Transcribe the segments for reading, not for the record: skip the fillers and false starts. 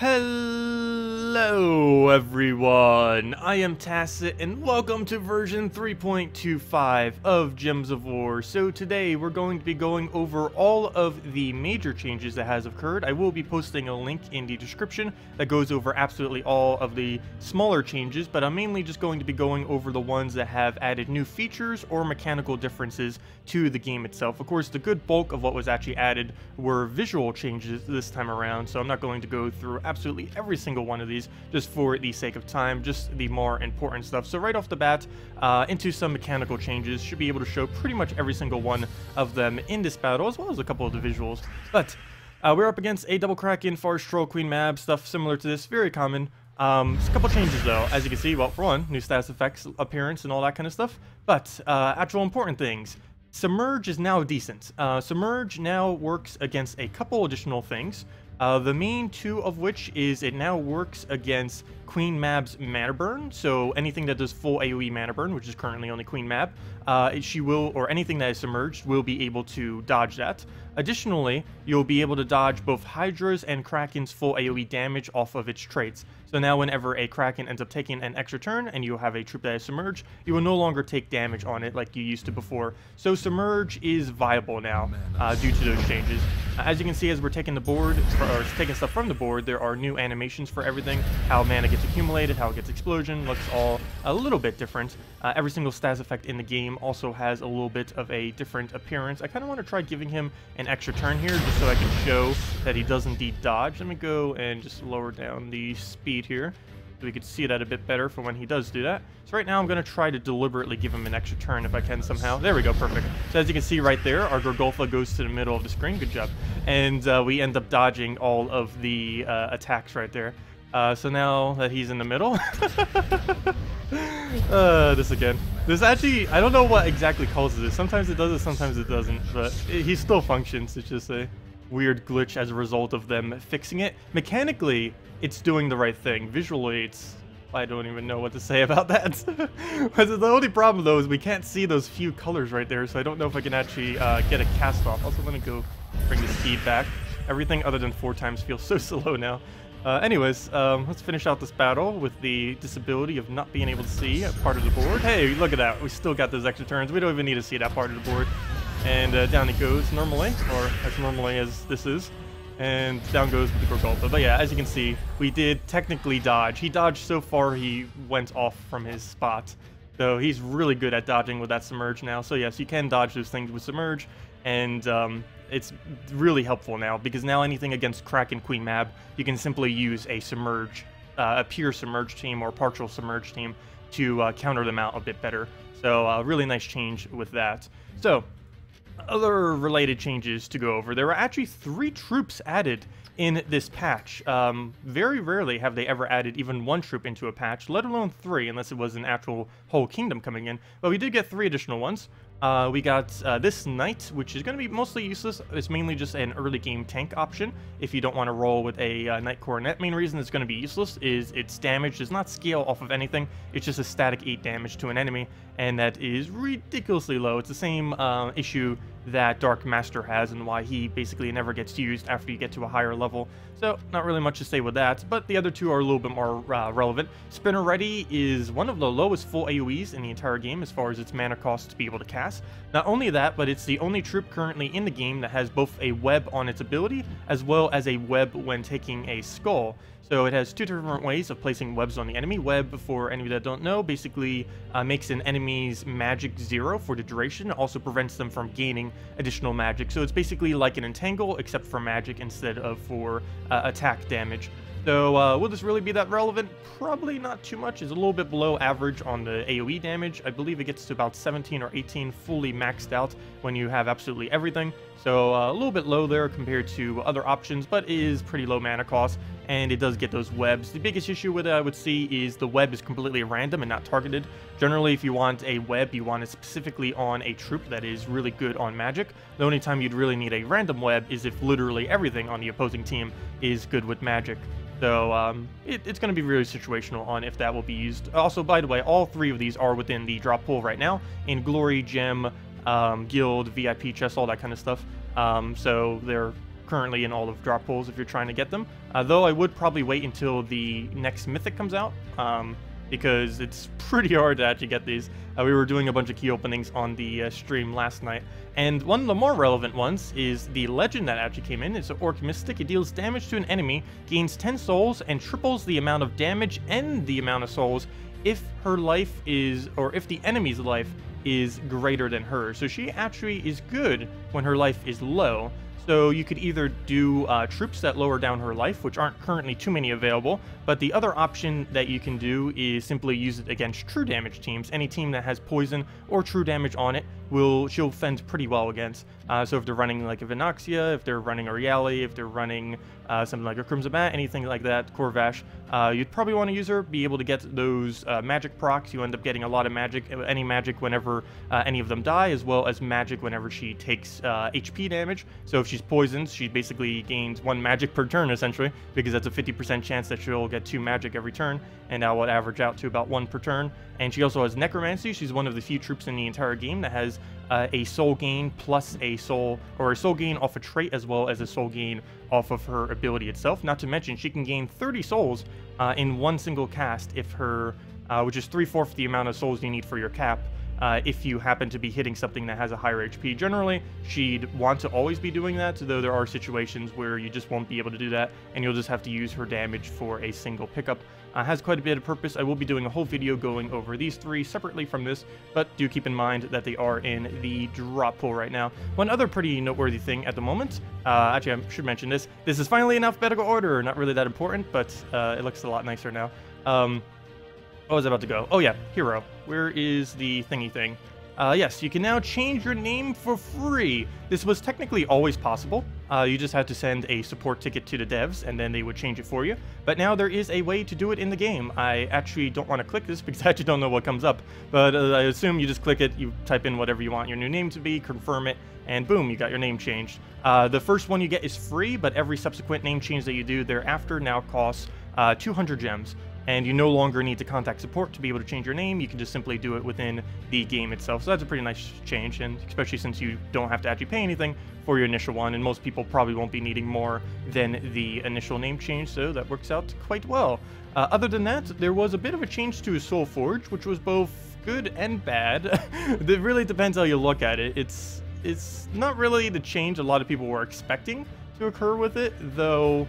Hello everyone, I am Tacet and welcome to version 3.25 of Gems of War. So today we're going to be going over all of the major changes that has occurred. I will be posting a link in the description that goes over absolutely all of the smaller changes, but I'm mainly just going to be going over the ones that have added new features or mechanical differences to the game itself. Of course, the good bulk of what was actually added were visual changes this time around, so I'm not going to go through absolutely every single one of these just for the sake of time, just the more important stuff. So right off the bat, into some mechanical changes, should be able to show pretty much every single one of them in this battle, as well as a couple of the visuals. But we're up against a double Kraken, Forest Troll, Queen Mab, stuff similar to this, very common. Just a couple changes though, as you can see. Well, for one, new status effects, appearance, and all that kind of stuff. But actual important things. Submerge is now decent. Submerge now works against a couple additional things. The main two of which is it now works against Queen Mab's mana burn, so anything that does full AoE mana burn, which is currently only Queen Mab, she will, or anything that is submerged, will be able to dodge that. Additionally, you'll be able to dodge both Hydra's and Kraken's full AoE damage off of its traits. So now whenever a Kraken ends up taking an extra turn and you have a troop that is submerged, you will no longer take damage on it like you used to before. So Submerge is viable now due to those changes. As you can see, as we're taking the board, or taking stuff from the board, there are new animations for everything. How mana gets accumulated, how it gets explosion, looks all a little bit different. Every single status effect in the game also has a little bit of a different appearance. I kind of want to try giving him an extra turn here just so I can show that he does indeed dodge. Let me go and just lower down the speed here so we could see that a bit better for when he does do that. So right now I'm going to try to deliberately give him an extra turn if I can somehow. There we go, perfect. So as you can see right there, our Gorgolfa goes to the middle of the screen. Good job. And we end up dodging all of the attacks right there. So now that he's in the middle, this again. This actually, I don't know what exactly causes it. Sometimes it does it, sometimes it doesn't, but he still functions. It's just a weird glitch as a result of them fixing it. Mechanically, it's doing the right thing. Visually, it's... I don't even know what to say about that. But the only problem, though, is we can't see those few colors right there, so I don't know if I can actually get a cast off. Also, let me go bring the speed back. Everything other than 4 times feels so slow now. Anyways, let's finish out this battle with the disability of not being able to see a part of the board. Hey, look at that. We still got those extra turns. We don't even need to see that part of the board. And down he goes normally, or as normally as this is. And down goes with the Gorgolfa. But yeah, as you can see, we did technically dodge. He dodged so far he went off from his spot. So he's really good at dodging with that Submerge now. So yes, you can dodge those things with Submerge. And it's really helpful now, because now anything against Kraken, Queen Mab, you can simply use a Submerge, a pure Submerge team or partial Submerge team to counter them out a bit better. So really nice change with that. So other related changes to go over. There were actually 3 troops added in this patch. Very rarely have they ever added even 1 troop into a patch, let alone 3, unless it was an actual whole kingdom coming in. But we did get 3 additional ones. We got this Knight, which is going to be mostly useless. It's mainly just an early game tank option if you don't want to roll with a Knight Coronet. Main reason it's going to be useless is its damage does not scale off of anything. It's just a static 8 damage to an enemy, and that is ridiculously low. It's the same issue that Dark Master has, and why he basically never gets used after you get to a higher level. So not really much to say with that, but the other 2 are a little bit more relevant. Spinner Ready is one of the lowest full AoEs in the entire game as far as its mana cost to be able to cast. Not only that, but it's the only troop currently in the game that has both a web on its ability as well as a web when taking a skull. So it has 2 different ways of placing webs on the enemy. Web, for any that don't know, basically makes an enemy's magic 0 for the duration. It also prevents them from gaining additional magic. So it's basically like an entangle, except for magic instead of for attack damage. So will this really be that relevant? Probably not too much. It's a little bit below average on the AoE damage. I believe it gets to about 17 or 18 fully maxed out when you have absolutely everything. So a little bit low there compared to other options, but it is pretty low mana cost, and it does get those webs. The biggest issue with it, I would see, is the web is completely random and not targeted. Generally, if you want a web, you want it specifically on a troop that is really good on magic. The only time you'd really need a random web is if literally everything on the opposing team is good with magic. So it's going to be really situational on if that will be used. Also, by the way, all 3 of these are within the drop pool right now in Glory, Gem, Guild, VIP chest, all that kind of stuff. So they're currently in all of drop pools if you're trying to get them. Though I would probably wait until the next mythic comes out, because it's pretty hard to actually get these. We were doing a bunch of key openings on the stream last night, and one of the more relevant ones is the legend that actually came in. It's an Orc Mystic. It deals damage to an enemy, gains 10 souls, and triples the amount of damage and the amount of souls if her life is, or if the enemy's life is greater than hers. So she actually is good when her life is low. So you could either do troops that lower down her life, which aren't currently too many available, but the other option that you can do is simply use it against true damage teams. Any team that has poison or true damage on it she'll fend pretty well against. So if they're running like a Vinoxia, if they're running a Reale, if they're running something like a Crimson Bat, anything like that, Khorvash, you'd probably want to use her, be able to get those magic procs. You end up getting a lot of magic, any magic whenever any of them die, as well as magic whenever she takes HP damage. So if she's poisoned, she basically gains 1 magic per turn, essentially, because that's a 50% chance that she'll get 2 magic every turn, and that would average out to about 1 per turn. And she also has Necromancy. She's one of the few troops in the entire game that has a soul gain plus a soul gain off a trait, as well as a soul gain off of her ability itself. Not to mention, she can gain 30 souls in one single cast if her, which is 3/4 the amount of souls you need for your cap. If you happen to be hitting something that has a higher HP. Generally, she'd want to always be doing that, though there are situations where you just won't be able to do that, and you'll just have to use her damage for a single pickup. Has quite a bit of purpose. I will be doing a whole video going over these 3 separately from this, but do keep in mind that they are in the drop pool right now. One other pretty noteworthy thing at the moment, actually I should mention this. This is finally in alphabetical order. Not really that important, but it looks a lot nicer now. What was I about to go? Oh yeah, hero. Where is the thingy thing? Yes, you can now change your name for free. This was technically always possible. You just had to send a support ticket to the devs, and then they would change it for you. But now there is a way to do it in the game. I actually don't want to click this because I actually don't know what comes up. But I assume you just click it, you type in whatever you want your new name to be, confirm it, and boom, you got your name changed. The first one you get is free, but every subsequent name change that you do thereafter now costs 200 gems. And you no longer need to contact support to be able to change your name. You can just simply do it within the game itself. So that's a pretty nice change, and especially since you don't have to actually pay anything for your initial one, and most people probably won't be needing more than the initial name change, so that works out quite well. Other than that, there was a bit of a change to Soul Forge, which was both good and bad. It really depends how you look at it. It's not really the change a lot of people were expecting to occur with it, though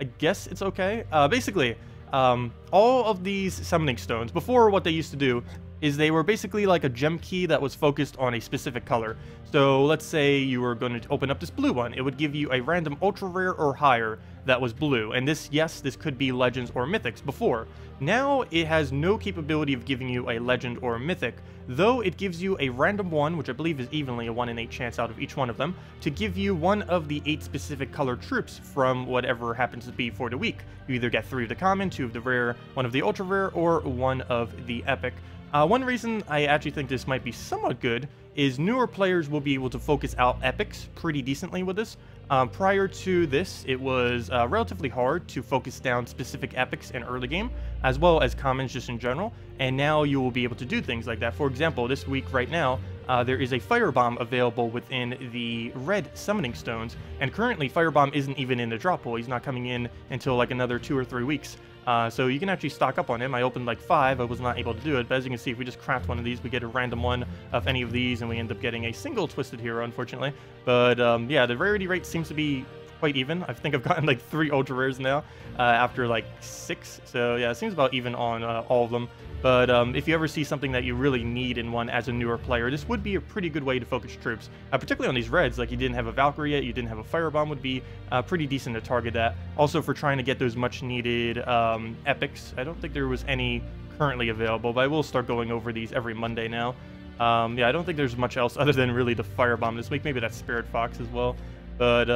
I guess it's okay. Basically, all of these summoning stones, before, what they used to do is they were basically like a gem key that was focused on a specific color. So let's say you were going to open up this blue one. It would give you a random ultra rare or higher that was blue. And this could be legends or mythics before. Now it has no capability of giving you a legend or a mythic, though it gives you a random one, which I believe is evenly a 1 in 8 chance out of each one of them, to give you one of the 8 specific colored troops from whatever happens to be for the week. You either get 3 of the common, 2 of the rare, 1 of the ultra rare, or 1 of the epic. One reason I actually think this might be somewhat good is newer players will be able to focus out epics pretty decently with this. Prior to this, it was relatively hard to focus down specific epics in early game, as well as commons just in general, and now you will be able to do things like that. For example, this week right now, there is a Firebomb available within the red summoning stones, and currently Firebomb isn't even in the drop pool. He's not coming in until like another 2 or 3 weeks. So you can actually stock up on him. I opened like 5, I was not able to do it, but as you can see, if we just craft one of these, we get a random one of any of these, and we end up getting a single Twisted Hero, unfortunately. But yeah, the rarity rate seems to be quite even. I think I've gotten like 3 ultra rares now after like 6, so yeah, it seems about even on all of them. But if you ever see something that you really need in one as a newer player, this would be a pretty good way to focus troops. Particularly on these reds, like you didn't have a Valkyrie yet, you didn't have a Firebomb, would be pretty decent to target that. Also for trying to get those much needed epics. I don't think there was any currently available, but I will start going over these every Monday now. Yeah, I don't think there's much else other than really the Firebomb this week. Maybe that Spirit Fox as well. But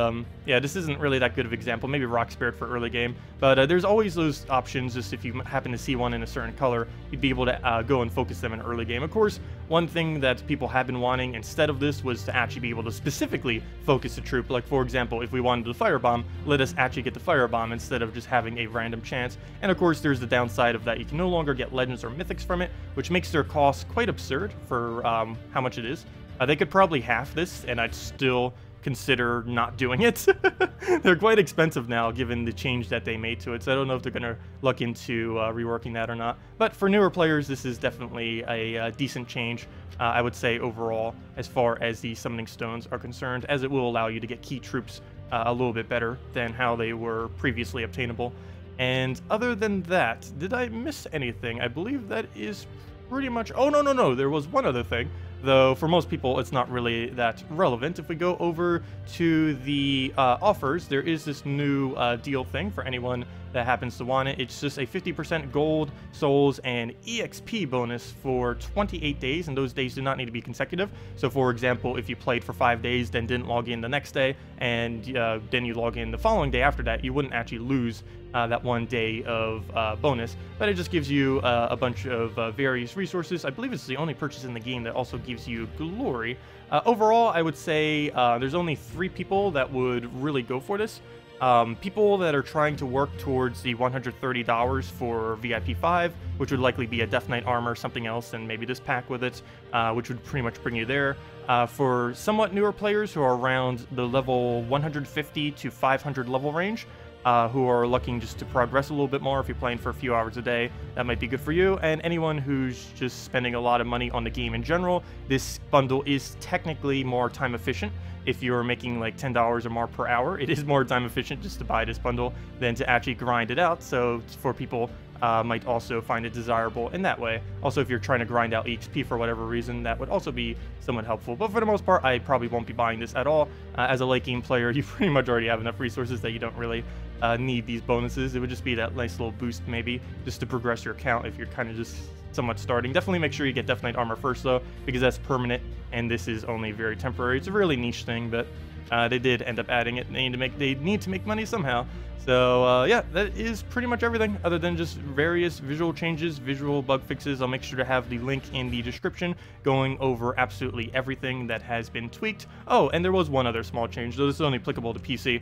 yeah, this isn't really that good of an example. Maybe Rock Spirit for early game. But there's always those options. Just if you happen to see one in a certain color, you'd be able to go and focus them in early game. Of course, one thing that people have been wanting instead of this was to actually be able to specifically focus a troop. Like, for example, if we wanted the Firebomb, let us actually get the Firebomb instead of just having a random chance. And of course, there's the downside of that. You can no longer get legends or mythics from it, which makes their cost quite absurd for how much it is. They could probably half this, and I'd still consider not doing it. They're quite expensive now, given the change that they made to it, so I don't know if they're going to look into reworking that or not. But for newer players, this is definitely a decent change, I would say, overall, as far as the summoning stones are concerned, as it will allow you to get key troops a little bit better than how they were previously obtainable. And other than that, did I miss anything? I believe that is pretty much... Oh, no, there was one other thing, though for most people it's not really that relevant. If we go over to the offers, there is this new deal thing for anyone that happens to want it. It's just a 50% gold, souls, and EXP bonus for 28 days, and those days do not need to be consecutive. So for example, if you played for 5 days, then didn't log in the next day, and then you log in the following day after that, you wouldn't actually lose that 1 day of bonus, but it just gives you a bunch of various resources. I believe it's the only purchase in the game that also gives you glory. Overall, I would say there's only 3 people that would really go for this. People that are trying to work towards the $130 for VIP 5, which would likely be a Death Knight armor, something else, and maybe this pack with it, which would pretty much bring you there. For somewhat newer players who are around the level 150 to 500 level range, who are looking just to progress a little bit more, if you're playing for a few hours a day, that might be good for you. And anyone who's just spending a lot of money on the game in general, this bundle is technically more time efficient. If you're making like $10 or more per hour, it is more time efficient just to buy this bundle than to actually grind it out. So for people might also find it desirable in that way. Also, if you're trying to grind out EXP for whatever reason, that would also be somewhat helpful. But for the most part, I probably won't be buying this at all. As a late game player, you pretty much already have enough resources that you don't really need these bonuses. It would just be that nice little boost maybe just to progress your account if you're kind of just somewhat starting. Definitely make sure you get Death Knight armor first though, because that's permanent and this is only very temporary. It's a really niche thing, but they did end up adding it. They need to make money somehow. So yeah, that is pretty much everything other than just various visual changes, visual bug fixes. I'll make sure to have the link in the description going over absolutely everything that has been tweaked. Oh, and there was one other small change, though this is only applicable to PC.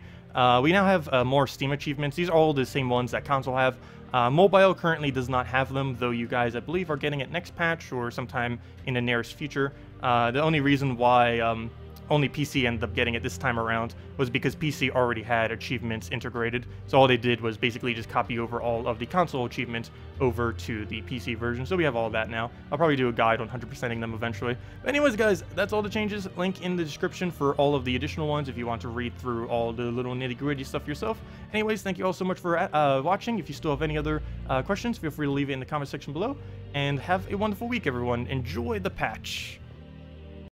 We now have more Steam achievements. These are all the same ones that console have. Mobile currently does not have them, though you guys, I believe, are getting it next patch or sometime in the nearest future. The only reason why only PC ended up getting it this time around was because PC already had achievements integrated. So all they did was basically just copy over all of the console achievements over to the PC version. So we have all of that now. I'll probably do a guide on 100%ing them eventually. But anyways, guys, that's all the changes. Link in the description for all of the additional ones if you want to read through all the little nitty-gritty stuff yourself. Anyways, thank you all so much for watching. If you still have any other questions, feel free to leave it in the comment section below. And have a wonderful week, everyone. Enjoy the patch.